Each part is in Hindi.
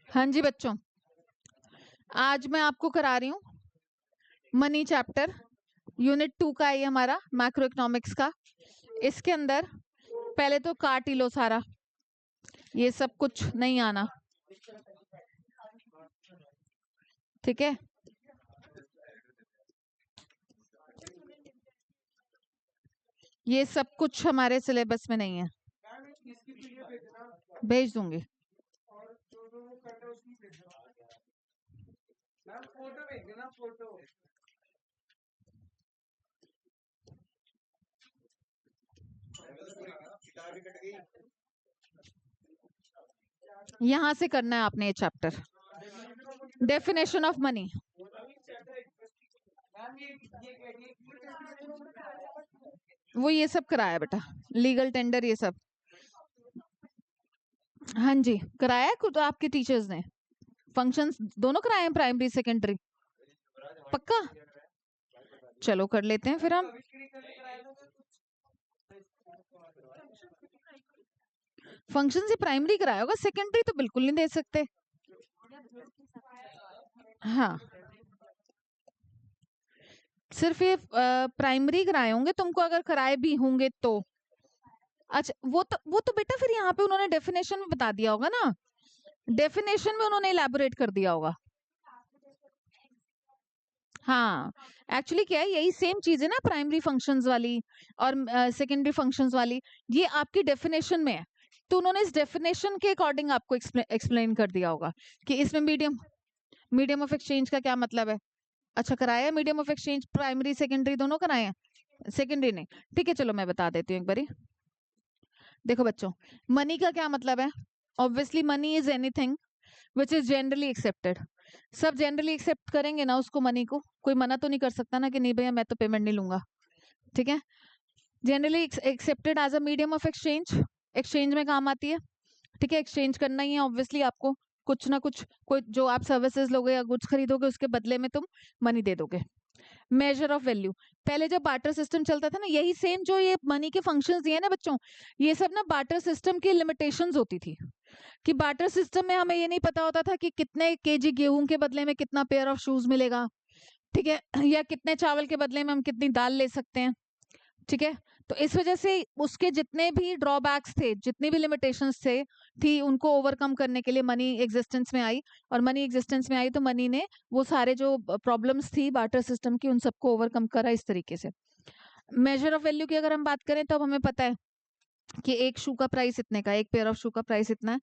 हाँ जी बच्चों, आज मैं आपको करा रही हूँ मनी चैप्टर। यूनिट 2 का है ये हमारा मैक्रो इकोनॉमिक्स का। इसके अंदर पहले तो काट ही लो सारा, ये सब कुछ नहीं आना, ठीक है। ये सब कुछ हमारे सिलेबस में नहीं है, भेज दूंगी। यहां से करना है आपने ये चैप्टर, डेफिनेशन ऑफ मनी। वो ये सब कराया बेटा, लीगल टेंडर ये सब। हाँ जी, कराया है खुद आपके टीचर्स ने। फंक्शंस दोनों कराए हैं, प्राइमरी सेकेंडरी, पक्का। चलो कर लेते हैं फिर हम। फंक्शन से प्राइमरी कराया होगा, सेकेंडरी तो बिल्कुल नहीं दे सकते। हाँ, सिर्फ ये प्राइमरी कराए होंगे तुमको, अगर कराए भी होंगे तो। अच्छा, वो तो बेटा फिर यहाँ पे उन्होंने डेफिनेशन में बता दिया होगा ना, डेफिनेशन में उन्होंने इलैबोरेट कर दिया होगा। हाँ, एक्चुअली क्या है, यही सेम चीज है ना, प्राइमरी फंक्शंस वाली और सेकेंडरी फंक्शंस वाली, ये आपकी डेफिनेशन में है। तो उन्होंने इस डेफिनेशन के अकॉर्डिंग आपको एक्सप्लेन कर दिया होगा कि इसमें मीडियम मीडियम ऑफ एक्सचेंज का क्या मतलब है। अच्छा, कराया है medium of exchange, primary secondary दोनों कराए हैं, सेकेंडरी नहीं। ठीक है, चलो मैं बता देती हूँ एक बारी। देखो बच्चों, मनी का क्या मतलब है। Obviously money is anything which is generally accepted. सब जनरली एक्सेप्ट करेंगे ना उसको, मनी को। कोई मना तो नहीं कर सकता ना कि नहीं भैया मैं तो पेमेंट नहीं लूंगा, ठीक है। Generally accepted as a medium of exchange, exchange में काम आती है, ठीक है। एक्सचेंज करना ही है ऑब्वियसली आपको, कुछ ना कुछ, कोई जो आप सर्विसेज लोगे या गुड्स खरीदोगे उसके बदले में तुम मनी दे दोगे। मेजर ऑफ वैल्यू, पहले जब बार्टर सिस्टम चलता था ना, यही सेम जो ये मनी के फंक्शंस दिए ना बच्चों, ये सब ना बार्टर सिस्टम की लिमिटेशंस होती थी। कि बार्टर सिस्टम में हमें ये नहीं पता होता था कि कितने केजी गेहूं के बदले में कितना पेयर ऑफ शूज मिलेगा, ठीक है, या कितने चावल के बदले में हम कितनी दाल ले सकते हैं, ठीक है। तो इस वजह से उसके जितने भी ड्रॉबैक्स थे, जितनी भी लिमिटेशंस थे थी, उनको ओवरकम करने के लिए मनी एग्जिस्टेंस में आई। और मनी एग्जिस्टेंस में आई तो मनी ने वो सारे जो प्रॉब्लम्स थी बार्टर सिस्टम की, उन सबको ओवरकम करा इस तरीके से। मेजर ऑफ वैल्यू की अगर हम बात करें तो अब हमें पता है कि एक शू का प्राइस इतने का, एक पेयर ऑफ शू का प्राइस इतना है,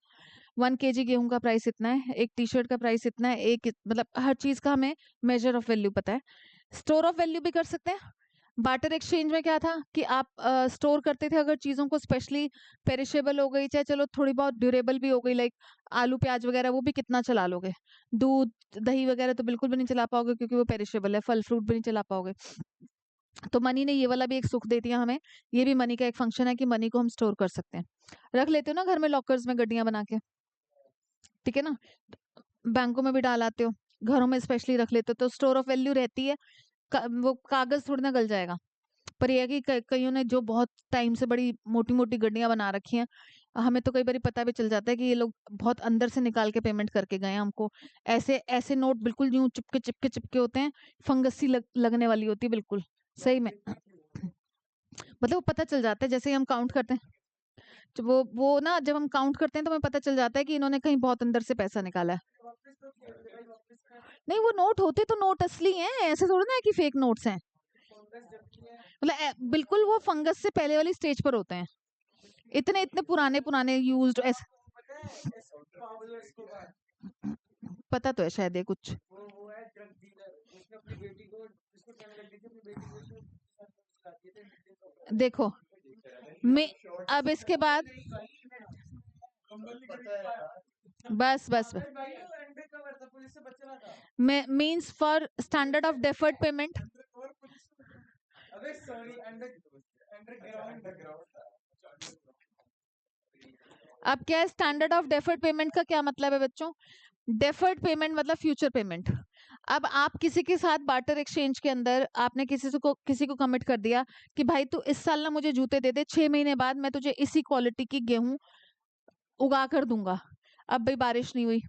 1 kg गेहूं का प्राइस इतना है, एक टी शर्ट का प्राइस इतना है, एक मतलब हर चीज का हमें मेजर ऑफ वैल्यू पता है। स्टोर ऑफ वैल्यू भी कर सकते हैं। बार्टर एक्सचेंज में क्या था कि आप स्टोर करते थे अगर चीजों को, स्पेशली पेरिशेबल हो गई, चाहे चलो थोड़ी बहुत ड्यूरेबल भी हो गई, लाइक आलू प्याज वगैरह, वो भी कितना चला लोगे। दूध दही वगैरह तो बिल्कुल भी नहीं चला पाओगे क्योंकि वो पेरिशेबल है, फल फ्रूट भी नहीं चला पाओगे। तो मनी ने ये वाला भी एक सुख दे दिया हमें। ये भी मनी का एक फंक्शन है कि मनी को हम स्टोर कर सकते हैं, रख लेते हो ना घर में लॉकर्स में गड्डियां बना के, ठीक है ना। बैंकों में भी डाल आते हो, घरों में स्पेशली रख लेते हो, तो स्टोर ऑफ वैल्यू रहती है। वो कागज थोड़ी ना गल जाएगा। पर यह है कि कईयों ने जो बहुत टाइम से बड़ी मोटी मोटी गड्डियां बना रखी हैं, हमें तो कई बार पता भी चल जाता है कि ये लोग बहुत अंदर से निकाल के पेमेंट करके गए हैं हमको। ऐसे ऐसे नोट बिल्कुल यूं चिपके चिपके चिपके होते हैं, फंगस सी लगने वाली होती है बिल्कुल, सही में। मतलब वो पता चल जाता है जैसे ही हम काउंट करते हैं, तो वो ना जब हम काउंट करते हैं तो हमें पता चल जाता है कि इन्होंने कहीं बहुत अंदर से पैसा निकाला है। नहीं, वो नोट होते तो नोट असली हैं, ऐसे थोड़ा ना है कि फेक नोट्स हैं। मतलब बिल्कुल वो फंगस से पहले वाली स्टेज पर होते हैं, इतने इतने पुराने पुराने यूज्ड ऐसे। पता तो है शायद ये कुछ। देखो मैं अब इसके बाद, बस बस means for standard of deferred payment. अब क्या है स्टैंडर्ड ऑफ डेफर्ड पेमेंट का क्या मतलब है बच्चों। डेफर्ड पेमेंट मतलब फ्यूचर पेमेंट। अब आप किसी के साथ बार्टर एक्सचेंज के अंदर आपने किसी को कमिट कर दिया कि भाई तू इस साल ना मुझे जूते दे दे, 6 महीने बाद मैं तुझे इसी क्वालिटी की गेहूं उगा कर दूंगा। अब भाई बारिश नहीं हुई,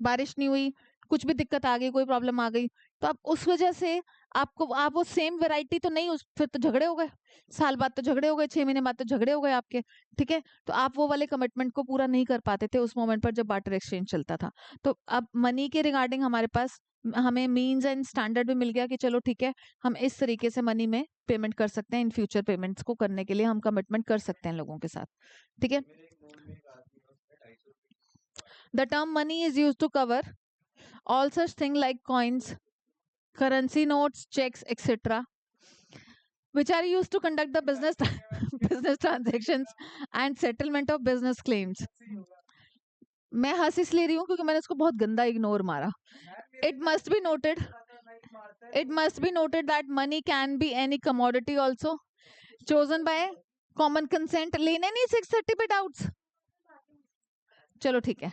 बारिश नहीं हुई, कुछ भी दिक्कत आ गई, कोई प्रॉब्लम आ गई, तो आप उस वजह से आप वो सेम वैरायटी तो नहीं, उस फिर तो झगड़े हो गए, साल बाद तो झगड़े हो गए, 6 महीने बाद तो झगड़े हो गए आपके। ठीक है, तो आप वो वाले कमिटमेंट को पूरा नहीं कर पाते थे उस मोमेंट पर जब बार्टर एक्सचेंज चलता था। तो अब मनी के रिगार्डिंग हमारे पास हमें मीन्स एंड स्टैंडर्ड भी मिल गया कि चलो ठीक है, हम इस तरीके से मनी में पेमेंट कर सकते हैं, इन फ्यूचर पेमेंट्स को करने के लिए हम कमिटमेंट कर सकते हैं लोगों के साथ। ठीक है, the term money is use to cover all such things like coins, currency notes, checks, etc., which are used to conduct the business business transactions and settlement of business claims. मैं हंस इसलिए रही हूँ क्योंकि मैंने इसको बहुत गंदा इग्नोर मारा. It must be noted. It must be noted that money can be any commodity also, chosen by common consent. लेने नहीं 630 पे doubts. चलो ठीक है,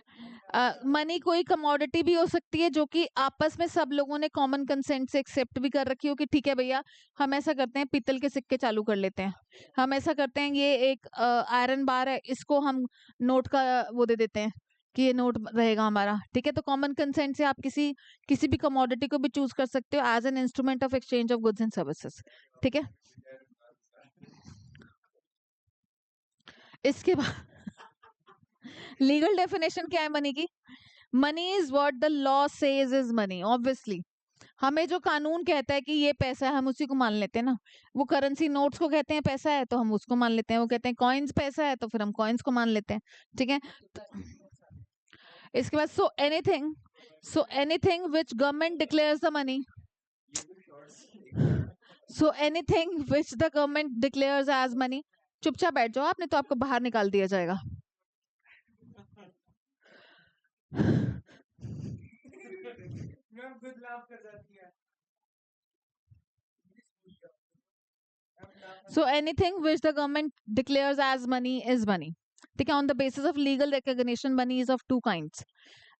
मनी कोई कमोडिटी भी हो सकती है जो कि आपस में सब लोगों ने कॉमन कंसेंट से एक्सेप्ट भी कर रखी हो कि ठीक है भैया, हम ऐसा करते हैं, पीतल के सिक्के चालू कर लेते हैं, हम ऐसा करते हैं, ये एक आयरन बार है, इसको हम नोट का वो दे देते हैं कि ये नोट रहेगा हमारा. ठीक है, तो कॉमन कंसेंट से आप किसी भी कमोडिटी को भी चूज कर सकते हो as an instrument of exchange of goods and services. ठीक है, इसके बाद लीगल डेफिनेशन क्या है मनी की? Money is what the law says is money. Obviously हमें जो कानून कहता है कि ये पैसा है, हम उसी को मान लेते हैं ना. वो करेंसी नोट्स को कहते हैं पैसा है तो हम उसको मान लेते हैं, वो कहते हैं कॉइन्स पैसा है तो फिर हम कॉइन्स को मान लेते हैं. ठीक है, इसके बाद so anything which government declares the money, so anything which the government declares as money. चुपचाप बैठ जाओ, आपने तो आपको बाहर निकाल दिया जाएगा. So anything which the government declares as money is money. ठीक है, on the basis of legal recognition money is of two kinds.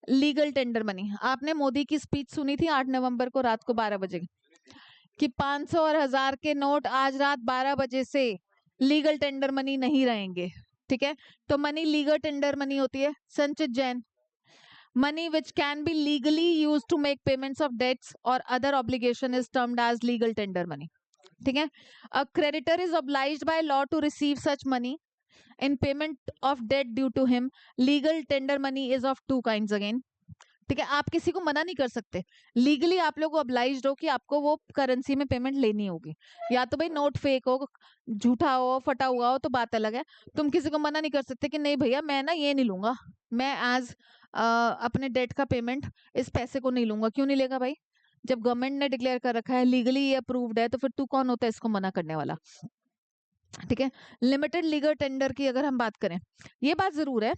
Legal tender money. आपने मोदी की स्पीच सुनी थी 8 नवंबर को रात को 12 बजे कि 500 और 1000 के नोट आज रात 12 बजे से लीगल टेंडर मनी नहीं रहेंगे. ठीक है, तो मनी लीगल टेंडर मनी होती है. संचित Jain, money which can be legally used to make payments of debts or other obligation is termed as legal tender money. ठीक है, a creditor is obliged by law to receive such money in payment of debt due to him. Legal tender money is of two kinds again. ठीक है, आप किसी को मना नहीं कर सकते, लीगली आप लोग ऑब्लाइज्ड हो कि आपको वो करेंसी में पेमेंट लेनी होगी. या तो भाई नोट फेक हो, झूठा हो, फटा हुआ हो तो बात अलग है. तुम किसी को मना नहीं कर सकते कि नहीं भैया मैं ना ये नहीं लूंगा, मैं एज अपने डेट का पेमेंट इस पैसे को नहीं लूंगा. क्यों नहीं लेगा भाई? जब गवर्नमेंट ने डिक्लेयर कर रखा है, लीगली ये अप्रूव्ड है, तो फिर तू कौन होता है इसको मना करने वाला? ठीक है, लिमिटेड लीगल टेंडर की अगर हम बात करें, ये बात जरूर है,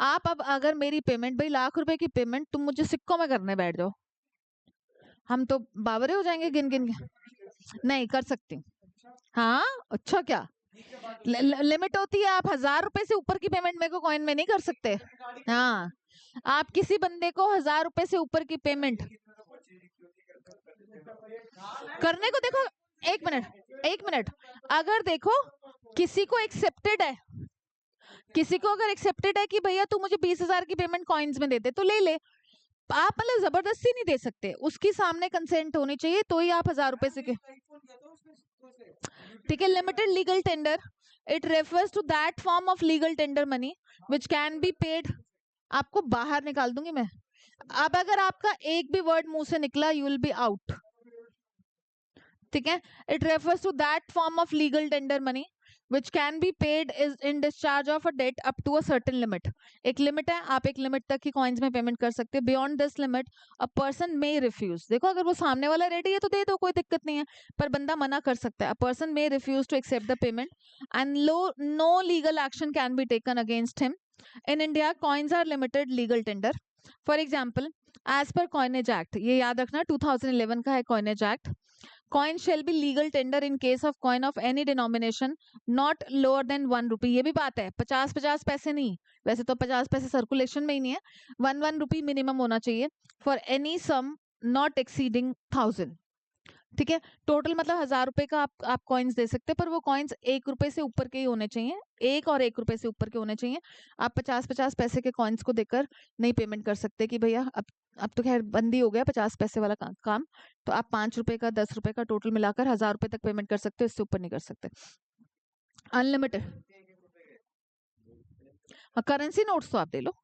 आप अब अगर मेरी पेमेंट भाई ₹1,00,000 की पेमेंट तुम मुझे सिक्कों में करने बैठ जाओ, हम तो बावरे हो जाएंगे गिन गिन के. नहीं कर सकती. हाँ अच्छा, क्या लिमिट होती है? आप ₹1000 से ऊपर की पेमेंट मेरे को कॉइन में नहीं कर सकते. हाँ, आप किसी बंदे को ₹1000 से ऊपर की पेमेंट करने को, देखो एक मिनट, अगर देखो किसी को एक्सेप्टेड है, किसी को अगर एक्सेप्टेड है कि भैया तू मुझे 20,000 की पेमेंट कॉइन्स में दे दे, तो ले ले. आप मतलब जबरदस्ती नहीं दे सकते, उसकी सामने कंसेंट होनी चाहिए तो ही आप ₹1000 से के. ठीक है, limited legal tender, it refers to that form of legal tender money which can be paid. आपको बाहर निकाल दूंगी मैं. अब अगर आपका एक भी वर्ड मुंह से निकला, यू विल बी आउट. ठीक है, it refers to that form of legal tender money which can be paid is in discharge of a debt up to a certain limit. एक लिमिट है, आप एक लिमिट तक ही कॉइन्स में पेमेंट कर सकते हो. Beyond this limit a person may refuse. देखो अगर वो सामने वाला रेडी है तो दे दो, कोई दिक्कत नहीं है, पर बंदा मना कर सकता है. A person may refuse to accept the payment and no legal action can be taken against him. In India coins are limited legal tender. For example, as per coinage act, ये याद रखना 2011 का है coinage act. Coin shall be legal tender in case of coin of any denomination not lower than ₹1. ये भी बात है, 50 पैसे नहीं, वैसे तो 50 पैसे सर्कुलेशन में ही नहीं है, ₹1 मिनिमम होना चाहिए. For any sum not exceeding 1000. ठीक है, टोटल मतलब 1000 रुपए का आप कॉइन्स दे सकते हैं, पर वो कॉइन्स 1 रुपए से ऊपर के ही होने चाहिए, 1 रुपए से ऊपर के होने चाहिए। आप 50-50 पैसे के कॉइन्स को देकर नहीं पेमेंट कर सकते कि भैया अब तो खैर बंदी हो गया 50 पैसे वाला काम, तो आप 5 रुपए का 10 रुपए का टोटल मिलाकर 1000 रुपए तक पेमेंट कर सकते हो, इससे ऊपर नहीं कर सकते। अनलिमिटेड करेंसी नोट्स तो आप दे लो,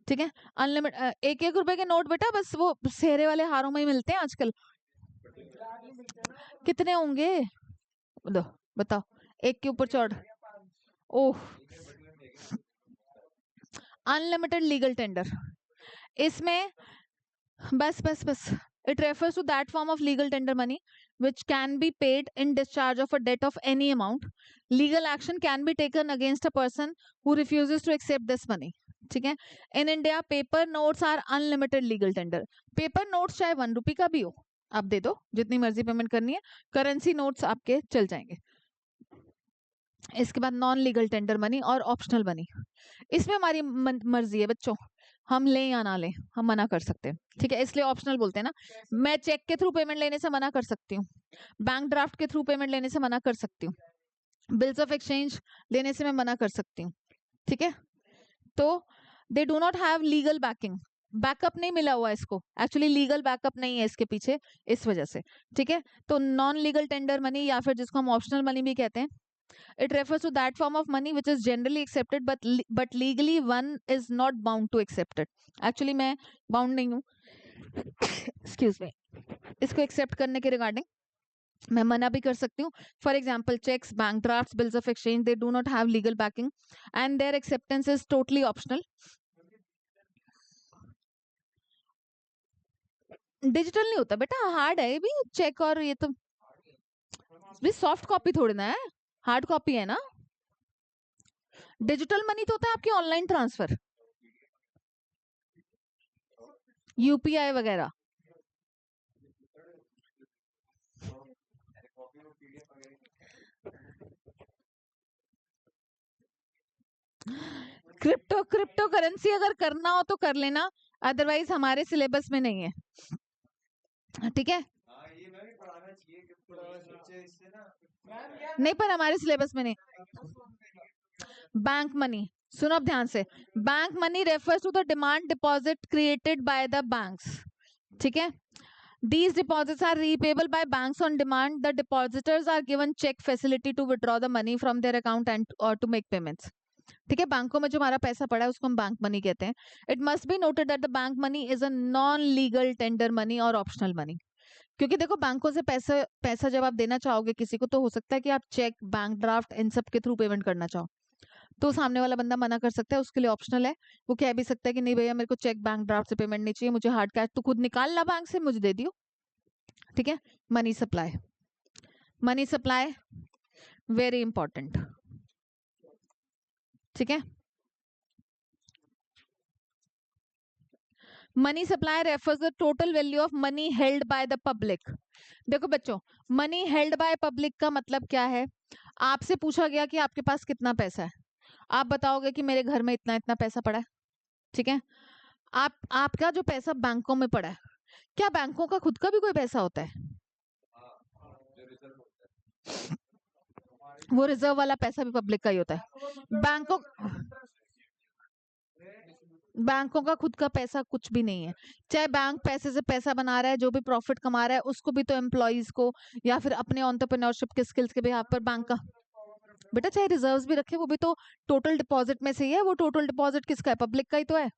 ठीक है। अनलिमिटेड 1-1 रुपए के नोट बेटा बस वो सेहरे वाले हारों में ही मिलते हैं आजकल। कितने होंगे बताओ, एक के ऊपर चढ़। ओह, अनलिमिटेड लीगल टेंडर, इसमें बस बस बस it refers to that form of legal tender money which can be paid in discharge of a debt of any amount. Legal action can be taken against a person who refuses to accept this money. ठीक है, in India paper notes are unlimited legal tender. Paper notes चाहे 1 रुपए का भी हो, आप दे दो, जितनी मर्जी पेमेंट करनी है। करेंसी नोट्स आपके चल जाएंगे। इसके बाद नॉन लीगल टेंडर मनी और ऑप्शनल मनी, इसमें हमारी मर्जी है बच्चों, हम लें या ना लें, हम मना कर सकते हैं, ठीक है, इसलिए ऑप्शनल बोलते हैं ना। मैं चेक के थ्रू पेमेंट लेने से मना कर सकती हूँ, बैंक ड्राफ्ट के थ्रू पेमेंट लेने से मना कर सकती हूँ, बिल्स ऑफ एक्सचेंज लेने से मैं मना कर सकती हूँ, ठीक है। तो दे do not have legal banking, backup नहीं मिला हुआ इसको, एक्चुअली लीगल बैकअप नहीं है इसके पीछे, इस वजह से, ठीक है। तो नॉन लीगल टेंडर मनी या फिर जिसको हम ऑप्शनल मनी भी कहते हैं, it refers to that form of money which is generally accepted but legally one is not bound to accept it. Actually मैं bound नहीं हूँ excuse me, इसको accept करने के regarding मैं मना भी कर सकती हूँ। For example cheques, bank draft, bills of exchange, they do not have legal backing and their acceptance is totally optional. Digital नहीं होता बेटा, हार्ड है ये भी चेक, और ये तो भी सॉफ्ट कॉपी थोड़ी ना है, हार्ड कॉपी है ना। डिजिटल मनी तो होता है आपकी ऑनलाइन ट्रांसफर, यूपीआई वगैरह। क्रिप्टो करेंसी अगर करना हो तो कर लेना, अदरवाइज हमारे सिलेबस में नहीं है, ठीक है। नहीं, पर हमारे सिलेबस में नहीं। बैंक मनी, सुनो अब ध्यान से, bank money refers to the demand deposit created by the banks, ठीक है। These deposits are repayable by banks on demand. The depositors are given check facility to withdraw the money from their account and or to make payments. ठीक है, बैंकों में जो हमारा पैसा पड़ा है उसको हम बैंक मनी कहते हैं। It must be noted that the bank money is a non legal tender money और ऑप्शनल मनी। क्योंकि देखो बैंकों से पैसा जब आप देना चाहोगे किसी को, तो हो सकता है कि आप चेक, बैंक ड्राफ्ट इन सब के थ्रू पेमेंट करना चाहो, तो सामने वाला बंदा मना कर सकता है, उसके लिए ऑप्शनल है। वो कह भी सकता है कि नहीं भैया मेरे को चेक बैंक ड्राफ्ट से पेमेंट नहीं चाहिए, मुझे हार्ड कैश, तो खुद निकाल ला बैंक से, मुझे दे दियो, ठीक है। Money supply, money supply very important, ठीक है। Money supply refers the total value of money held by the public. देखो बच्चों, मनी हेल्ड बाय पब्लिक का मतलब क्या है, आपसे पूछा गया कि आपके पास कितना पैसा है, आप बताओगे कि मेरे घर में इतना इतना पैसा पड़ा है, ठीक है। आपका जो पैसा बैंकों में पड़ा है, क्या बैंकों का खुद का भी कोई पैसा होता है? वो रिजर्व वाला पैसा भी पब्लिक का ही होता है। बैंकों का खुद का पैसा कुछ भी नहीं है। चाहे बैंक पैसे से पैसा बना रहा है, जो भी प्रॉफिट कमा रहा है उसको भी तो एम्प्लॉइज को या फिर अपने एंटरप्रेन्योरशिप के स्किल्स के बिहाफ पर बैंक का, बेटा चाहे रिजर्व्स भी रखे वो भी तो टोटल डिपॉजिट में से ही है। वो टोटल डिपॉजिट किसका है? पब्लिक का ही तो है।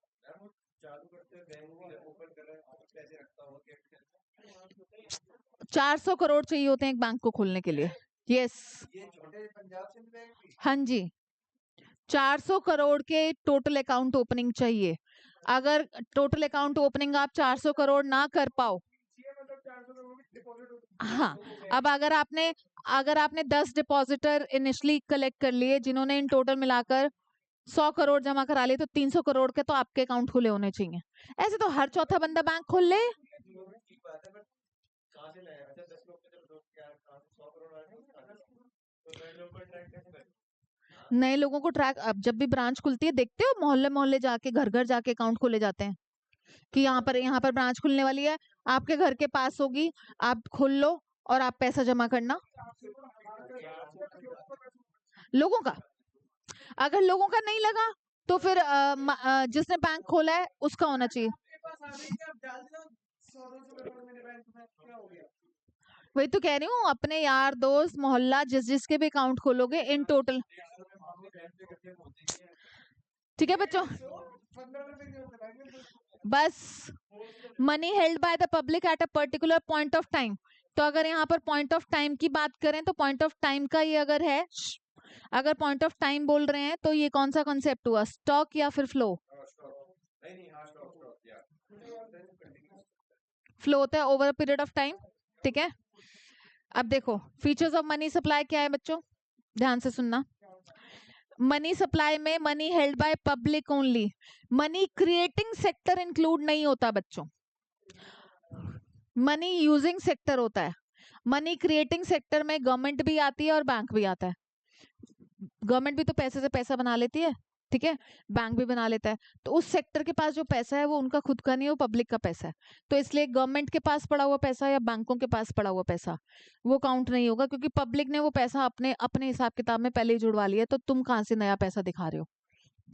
400 करोड़ चाहिए होते हैं एक बैंक को खोलने के लिए। यस, हाँ जी, 400 करोड़ के टोटल अकाउंट ओपनिंग चाहिए। अगर टोटल अकाउंट ओपनिंग आप 400 करोड़ ना कर पाओ, हाँ, अब अगर आपने 10 डिपॉजिटर इनिशियली कलेक्ट कर लिए जिन्होंने इन टोटल मिलाकर 100 करोड़ जमा करा लिए, तो 300 करोड़ के तो आपके अकाउंट खुले होने चाहिए। ऐसे तो हर चौथा बंदा बैंक खोल ले। नए लोगों को ट्रैक, अब जब भी ब्रांच खुलती है देखते हो, मोहल्ले मोहल्ले जाके, घर घर जाके अकाउंट खोले जाते हैं। कि यहाँ पर ब्रांच खुलने वाली है, आपके घर के पास होगी, आप खोल लो और आप पैसा जमा करना। लोगों का, अगर लोगों का नहीं लगा तो फिर जिसने बैंक खोला है उसका होना चाहिए। वही तो कह रही हूँ, अपने यार दोस्त मोहल्ला जिसके भी अकाउंट खोलोगे इन टोटल, ठीक है बच्चों। बस money held by the public at a particular point of time. तो अगर यहाँ पर पॉइंट ऑफ टाइम की बात करें तो पॉइंट ऑफ टाइम का ये अगर है, अगर पॉइंट ऑफ टाइम बोल रहे हैं तो ये कौन सा कॉन्सेप्ट हुआ, स्टॉक या फिर फ्लो? फ्लो होता है over a period of time, ठीक है। अब देखो फीचर्स ऑफ मनी सप्लाई क्या है बच्चों, ध्यान से सुनना। मनी सप्लाई में money held by public only, money creating sector include नहीं होता बच्चों, मनी यूजिंग सेक्टर होता है। मनी क्रिएटिंग सेक्टर में गवर्नमेंट भी आती है और बैंक भी आता है। गवर्नमेंट भी तो पैसे से पैसा बना लेती है, ठीक है, बैंक भी बना लेता है। तो उस सेक्टर के पास जो पैसा है वो उनका खुद का नहीं है, वो पब्लिक का पैसा है। तो इसलिए गवर्नमेंट के पास पड़ा हुआ पैसा या बैंकों के पास पड़ा हुआ पैसा वो काउंट नहीं होगा, क्योंकि पब्लिक ने वो पैसा अपने अपने हिसाब किताब में पहले ही जुड़वा लिया, तो तुम कहाँ से नया पैसा दिखा रहे हो,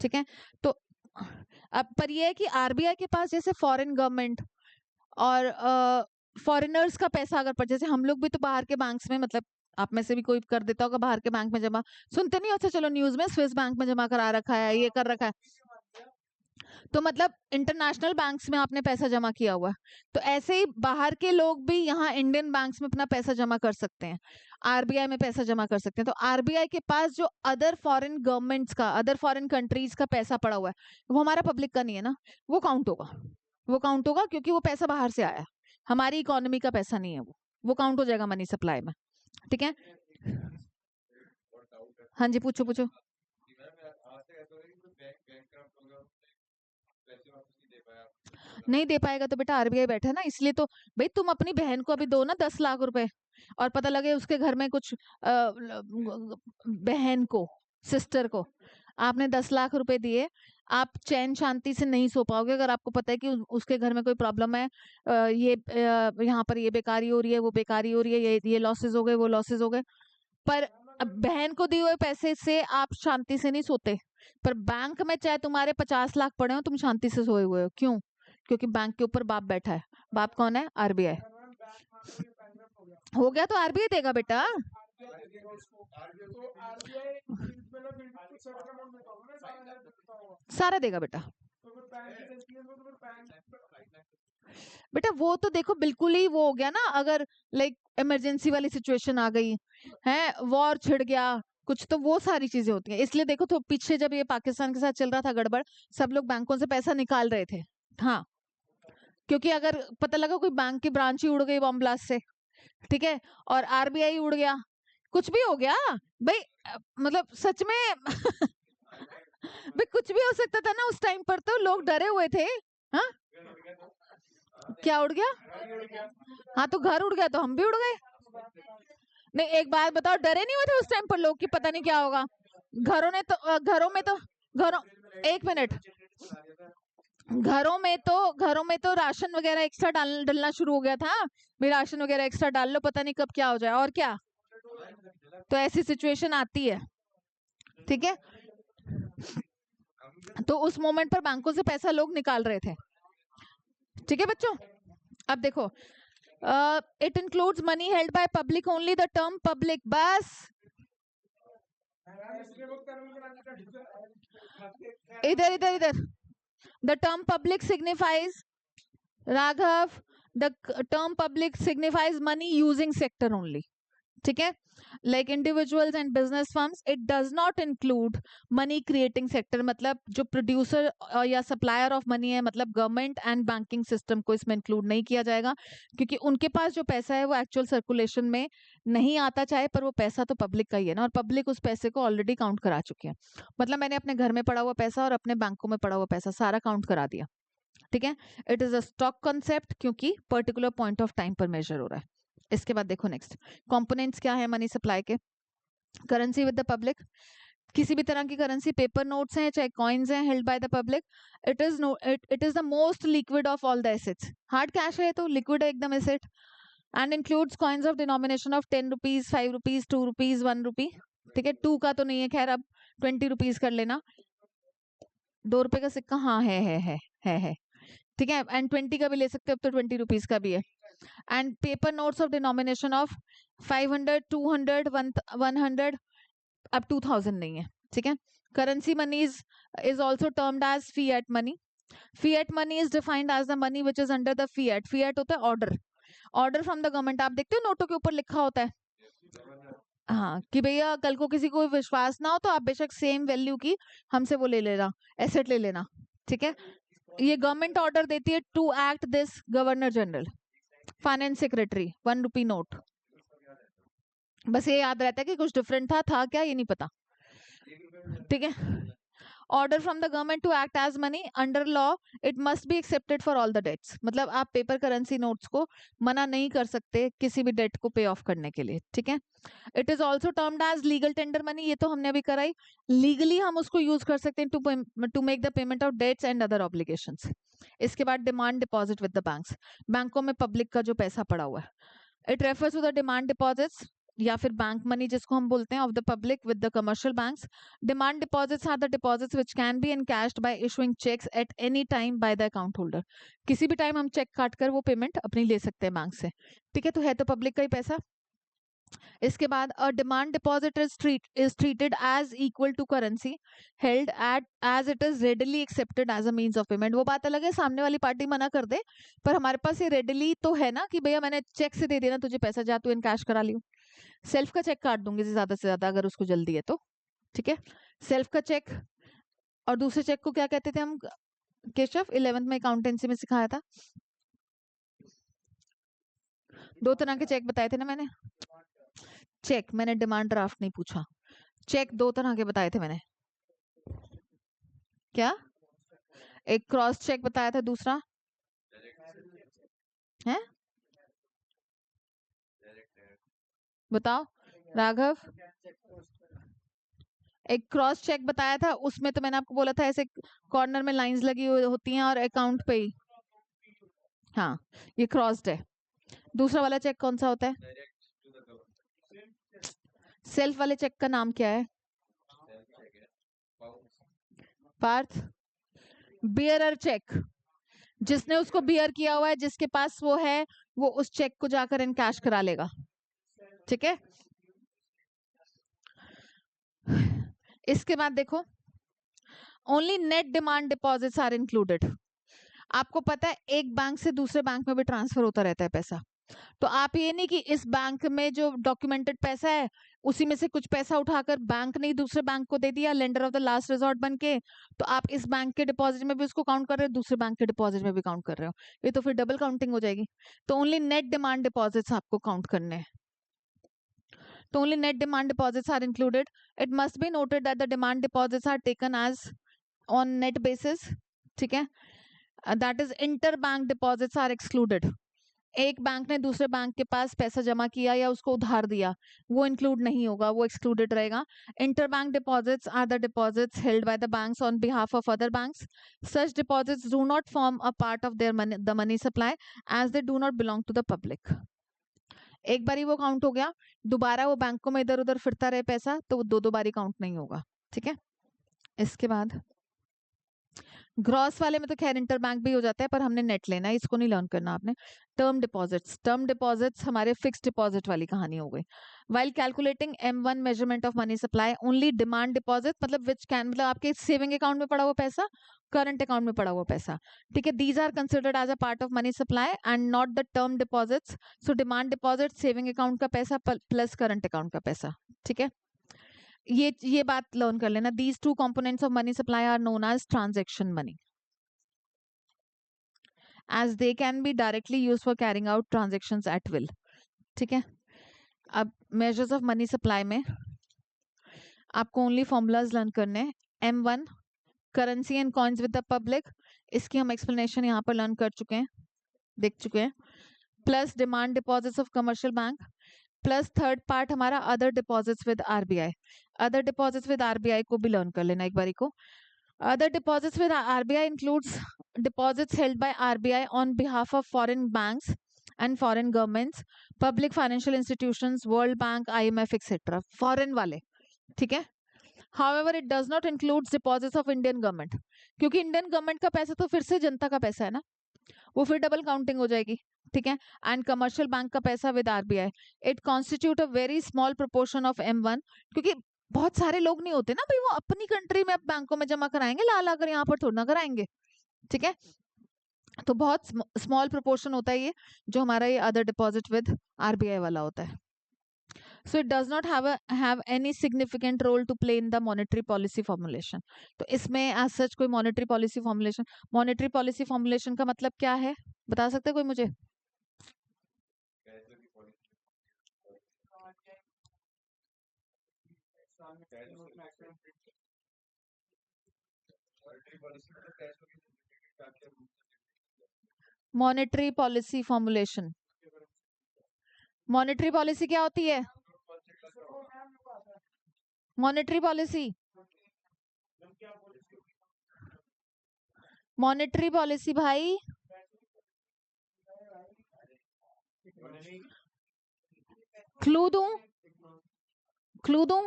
ठीक है। तो अब पर ये है कि आरबीआई के पास जैसे फॉरेन गवर्नमेंट और फॉरेनर्स का पैसा अगर जैसे हम लोग भी तो बाहर के बैंक्स में, मतलब आप में से भी कोई कर देता होगा बाहर के बैंक में जमा, सुनते नहीं? अच्छा चलो न्यूज में स्विस बैंक में जमा करा रखा है, ये कर रखा है, तो मतलब इंटरनेशनल बैंक्स में आपने पैसा जमा किया हुआ है। तो ऐसे ही बाहर के लोग भी यहाँ इंडियन बैंक्स में अपना पैसा जमा कर सकते हैं, आरबीआई में पैसा जमा कर सकते हैं। तो आरबीआई के पास जो अदर फॉरेन गवर्नमेंट्स का, अदर फॉरेन कंट्रीज का पैसा पड़ा हुआ है वो हमारा पब्लिक का नहीं है ना, वो काउंट होगा, वो काउंट होगा, क्योंकि वो पैसा बाहर से आया है, हमारी इकोनॉमी का पैसा नहीं है, वो काउंट हो जाएगा मनी सप्लाई में, ठीक है। हाँ जी पूछो पूछो। नहीं दे पाएगा तो बेटा आरबीआई बैठा है ना, इसलिए तो भाई तुम अपनी बहन को अभी दो ना 10 लाख रुपए, और पता लगे उसके घर में कुछ बहन को, सिस्टर को आपने 10 लाख रुपए दिए, आप चैन शांति से नहीं सो पाओगे अगर आपको पता है कि उसके घर में कोई प्रॉब्लम है, यहाँ पर ये बेकारी हो रही है, वो बेकारी हो रही है, ये लॉसेस हो गए, वो लॉसेस हो गए। पर अब बहन को दिए हुए पैसे से आप शांति से नहीं सोते, पर बैंक में चाहे तुम्हारे 50 लाख पड़े हो तुम शांति से सोए हुए हो, क्यों? क्योंकि बैंक के ऊपर बाप बैठा है। बाप कौन है? आरबीआई। हो गया तो आरबीआई देगा बेटा, सारा देगा बेटा। बेटा वो तो देखो बिल्कुल ही वो हो गया ना, अगर लाइक इमरजेंसी वाली सिचुएशन आ गई है, वॉर छिड़ गया कुछ, तो वो सारी चीजें होती हैं। इसलिए देखो तो पीछे जब ये पाकिस्तान के साथ चल रहा था गड़बड़, सब लोग बैंकों से पैसा निकाल रहे थे, हाँ, क्योंकि अगर पता लगा कोई बैंक की ब्रांच ही उड़ गई बॉम्ब ब्लास्ट से, ठीक है, और आरबीआई उड़ गया, कुछ भी हो गया भाई, मतलब सच में भाई कुछ भी हो सकता था ना उस टाइम पर, तो लोग डरे हुए थे। हाँ क्या उड़ गया? हाँ तो घर उड़ गया तो हम भी उड़ गए। नहीं एक बात बताओ, डरे नहीं हुए थे उस टाइम पर लोग कि पता नहीं क्या होगा? घरों में तो एक मिनट, घरों में तो राशन वगैरह एक्स्ट्रा डलना शुरू हो गया था, भी राशन वगैरह एक्स्ट्रा डाल लो, पता नहीं कब क्या हो जाए, और क्या। तो ऐसी सिचुएशन आती है, ठीक है। तो उस मोमेंट पर बैंकों से पैसा लोग निकाल रहे थे, ठीक है बच्चों। अब देखो it includes money held by public only, the term public, बस इधर इधर इधर, the term public signifies, Raghav, the term public signifies money using sector only, ठीक है, like individuals and business firms. It does not include money creating sector, मतलब जो प्रोड्यूसर या सप्लायर ऑफ मनी है, मतलब गवर्नमेंट एंड बैंकिंग सिस्टम को इसमें इंक्लूड नहीं किया जाएगा, क्योंकि उनके पास जो पैसा है वो एक्चुअल सर्कुलेशन में नहीं आता, चाहे, पर वो पैसा तो पब्लिक का ही है ना, और पब्लिक उस पैसे को ऑलरेडी काउंट करा चुके हैं। मतलब मैंने अपने घर में पड़ा हुआ पैसा और अपने बैंकों में पड़ा हुआ पैसा सारा काउंट करा दिया, ठीक है। It is a stock concept, क्योंकि पर्टिकुलर पॉइंट ऑफ टाइम पर मेजर हो रहा है। इसके बाद देखो नेक्स्ट कंपोनेंट्स क्या है मनी सप्लाई के। करेंसी विद द पब्लिक, किसी भी तरह की करेंसी, पेपर नोट्स हैं चाहे कॉइन्स हैं, held by the public, it is the most liquid of all the assets. Hard cash है तो लिक्विड है एकदम asset, and includes coins of denomination of 10 rupees, 5 rupees, 2 rupees, 1 रुपी। ठीक है, 2 का तो नहीं है, खैर अब 20 रुपीज कर लेना। 2 रुपए का सिक्का हाँ है। ठीक है, एंड 20 का भी ले सकते हो, अब तो 20 रुपीज का भी है। And paper notes of denomination of 500, 200, 100, अब 2000 नहीं है। ठीक है, currency money is also termed as fiat money. Fiat money is defined as the money which is under the fiat. Fiat होता है ऑर्डर फ्रॉम द गवर्नमेंट। आप देखते हो नोटों के ऊपर लिखा होता है हाँ कि भैया कल को किसी को विश्वास ना हो तो आप बेशक सेम वैल्यू की हमसे वो ले लेना, एसेट ले लेना। ठीक है, ये गवर्नमेंट ऑर्डर देती है to act this governor general, finance secretary, 1 rupee note. बस ये याद रहता है कि कुछ डिफरेंट था क्या ये नहीं पता। ठीक है, order from the government to act as money under law, it must be accepted for all the debts. मतलब आप पेपर करेंसी नोट्स को मना नहीं कर सकते किसी भी डेट को पे ऑफ करने के लिए। ठीक है, it is also termed as legal tender money, ये तो हमने अभी कराई। लीगली हम उसको यूज कर सकते हैं to make the payment of debts and other obligations. इसके बाद demand deposit with the banks, बैंकों में पब्लिक का जो पैसा पड़ा हुआ है। It refers to the demand deposits या फिर बैंक मनी जिसको हम बोलते हैं of the public with the commercial banks. Demand deposits are the deposits which can be encashed by issuing cheques at any time by the account holder. किसी भी टाइम हम चेक काट कर वो पेमेंट अपनी ले सकते हैं बैंक से। ठीक है, तो है तो पब्लिक का ही पैसा। इसके बाद a demand deposit is treated as equal to currency held at as it is readily accepted as a means of payment. वो बात अलग है सामने वाली पार्टी मना कर दे, पर हमारे पास ये रेडिली तो है ना कि भैया मैंने चेक से दे दिया ना तुझे पैसा, जा तू इन कैश करा लियो। सेल्फ का चेक काट दूंगी ज्यादा से ज्यादा अगर उसको जल्दी है तो। ठीक है, सेल्फ का चेक और दूसरे चेक को क्या कहते थे हम केशव, 11th में अकाउंटेंसी में सिखाया था। 2 तरह के चेक बताए थे ना मैंने। चेक, मैंने डिमांड ड्राफ्ट नहीं पूछा। चेक 2 तरह के बताए थे मैंने। क्या? एक क्रॉस चेक बताया था, दूसरा है बताओ राघव। एक क्रॉस चेक बताया था, उसमें तो मैंने आपको बोला था ऐसे कॉर्नर में लाइंस लगी हुई होती हैं और अकाउंट पे ही, हाँ ये क्रॉस्ड है। दूसरा वाला चेक कौन सा होता है? सेल्फ वाले चेक का नाम क्या है पार्थ? बियरर चेक, जिसने उसको बियर किया हुआ है, जिसके पास वो है, वो उस चेक को जाकर इनकैश करा लेगा। ठीक है, इसके बाद देखो only net demand deposits are included. आपको पता है एक बैंक से दूसरे बैंक में भी ट्रांसफर होता रहता है पैसा, तो आप ये नहीं कि इस बैंक में जो डॉक्यूमेंटेड पैसा है उसी में से कुछ पैसा उठाकर बैंक ने दूसरे बैंक को दे दिया lender of the last resort बन के, तो आप इस बैंक के डिपॉजिट में भी उसको काउंट कर रहे हो, दूसरे बैंक के डिपॉजिट में भी काउंट कर रहे हो, ये तो फिर डबल काउंटिंग हो जाएगी। तो ओनली नेट डिमांड डिपॉजिट्स आपको काउंट करने हैं। तो only net demand deposits are included. It must be noted that the demand deposits are taken as on net basis. ठीक है, that is interbank deposits are excluded. एक बैंक ने दूसरे बैंक के पास पैसा जमा किया या उसको उधार दिया, वो इंक्लूड नहीं होगा, वो एक्सक्लूडेड रहेगा। Interbank deposits are the deposits held by the banks on behalf of other banks. Such deposits do not form a part of their money the money supply as they do not belong to the public. एक बारी वो काउंट हो गया, दोबारा वो बैंकों में इधर उधर फिरता रहे पैसा, तो वो 2 बारी काउंट नहीं होगा। ठीक है, इसके बाद ग्रॉस वाले में तो खैर इंटरबैंक भी हो जाता है, पर हमने नेट लेना है, इसको नहीं लर्न करना आपने। टर्म डिपॉजिट्स हमारे फिक्स्ड डिपॉजिट वाली कहानी हो गई। While calculating M1 measurement of money supply only demand deposit, मतलब विच कैन, मतलब आपके सेविंग अकाउंट में पड़ा हुआ पैसा, करंट अकाउंट में पड़ा हुआ पैसा। ठीक है, these are considered as a part of money supply and not the term deposits. So demand deposit saving account का पैसा प्लस करंट अकाउंट का पैसा। ठीक है, ये बात लर्न कर लेना। These 2 components of money supply are known as transaction money as they can be directly used for carrying out transactions at will. ठीक है, अब measures of money supply में आपको ओनली फॉर्मूलाज लर्न करने हैं। M1 currency and coins with the public, इसकी हम एक्सप्लेनेशन यहाँ पर लर्न कर चुके हैं, देख चुके हैं। Plus demand deposits of commercial bank, plus third part हमारा other deposits with RBI. Other deposits with RBI को भी लर्न कर लेना एक बारी को। Other deposits with RBI includes deposits held by RBI on behalf of foreign banks and foreign governments, public financial institutions, World Bank, IMF, etc. Foreign वाले, ठीक है। However, it does not include deposits of Indian government, क्योंकि इंडियन गवर्नमेंट का पैसा तो फिर से जनता का पैसा है ना, वो फिर डबल काउंटिंग हो जाएगी, ठीक है। एंड कमर्शियल बैंक का पैसा with RBI, it constitute a very small proportion of M1, क्योंकि बहुत सारे लोग नहीं होते ना भाई, वो अपनी कंट्री में बैंकों में जमा कराएंगे, ला ला कर यहाँ पर थोड़ा ना कराएंगे, ठीक है। तो बहुत स्मॉल प्रोपोर्शन होता है ये जो हमारा ये अदर डिपॉजिट विद आरबीआई वाला होता है। So it does not have any significant role to play in the monetary policy formulation. तो इसमें एज सच कोई मॉनेटरी पॉलिसी फॉर्मुलेशन का मतलब क्या है, बता सकते कोई मुझे? Monetary policy formulation, monetary policy क्या होती है? मॉनेटरी पॉलिसी, मॉनेटरी पॉलिसी भाई, क्लू दूं, क्लू दूं?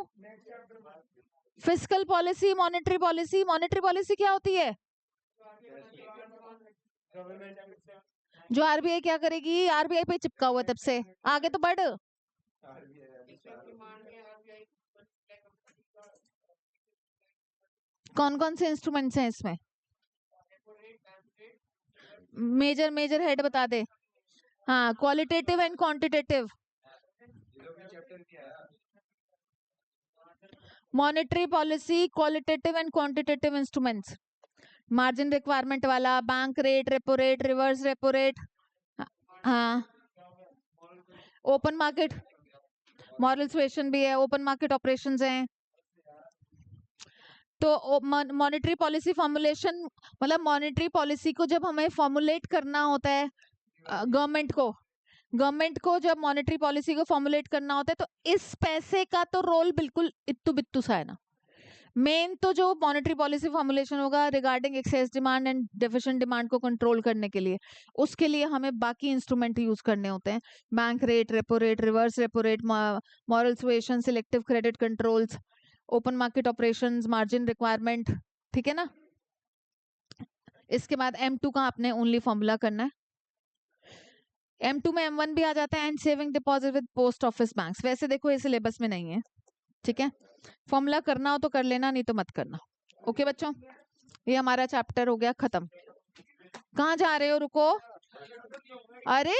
फिस्कल पॉलिसी, मॉनेटरी पॉलिसी क्या होती है? जो आरबीआई क्या करेगी, आरबीआई पे चिपका हुआ है तब से, आगे तो बढ़। कौन कौन से इंस्ट्रूमेंट्स हैं इसमें? मेजर हेड बता दे। हाँ, qualitative and quantitative. Monetary policy, qualitative and quantitative instruments, margin requirement वाला, bank rate, repo rate, reverse repo rate, हाँ, ओपन मार्केट, मॉरल सुएशन भी है, ओपन मार्केट ऑपरेशंस हैं। तो मॉनेटरी पॉलिसी फॉर्मुलेशन मतलब मॉनेटरी पॉलिसी को जब हमें फॉर्मुलेट करना होता है, गवर्नमेंट को जब मॉनेटरी पॉलिसी को फॉर्मुलेट करना होता है, तो इस पैसे का तो रोल बिल्कुल इत्तू बित्तू सा है ना। मेन तो जो मॉनेटरी पॉलिसी फॉर्मुलेशन होगा regarding excess demand and deficient demand को कंट्रोल करने के लिए, उसके लिए हमें बाकी इंस्ट्रूमेंट यूज करने होते हैं, bank rate, repo rate, reverse repo rate, moral suasion, selective credit controls, open market operations, margin requirement, ठीक है ना। इसके बाद M2 का आपने ओनली फॉर्मूला करना है। M2 में M1 भी आ जाता है, and saving deposit with post office banks. वैसे देखो ये सिलेबस में नहीं है, ठीक है। फॉर्मूला करना हो तो कर लेना, नहीं तो मत करना। ओके बच्चों, ये हमारा चैप्टर हो गया खत्म। कहाँ जा रहे हो, रुको, अरे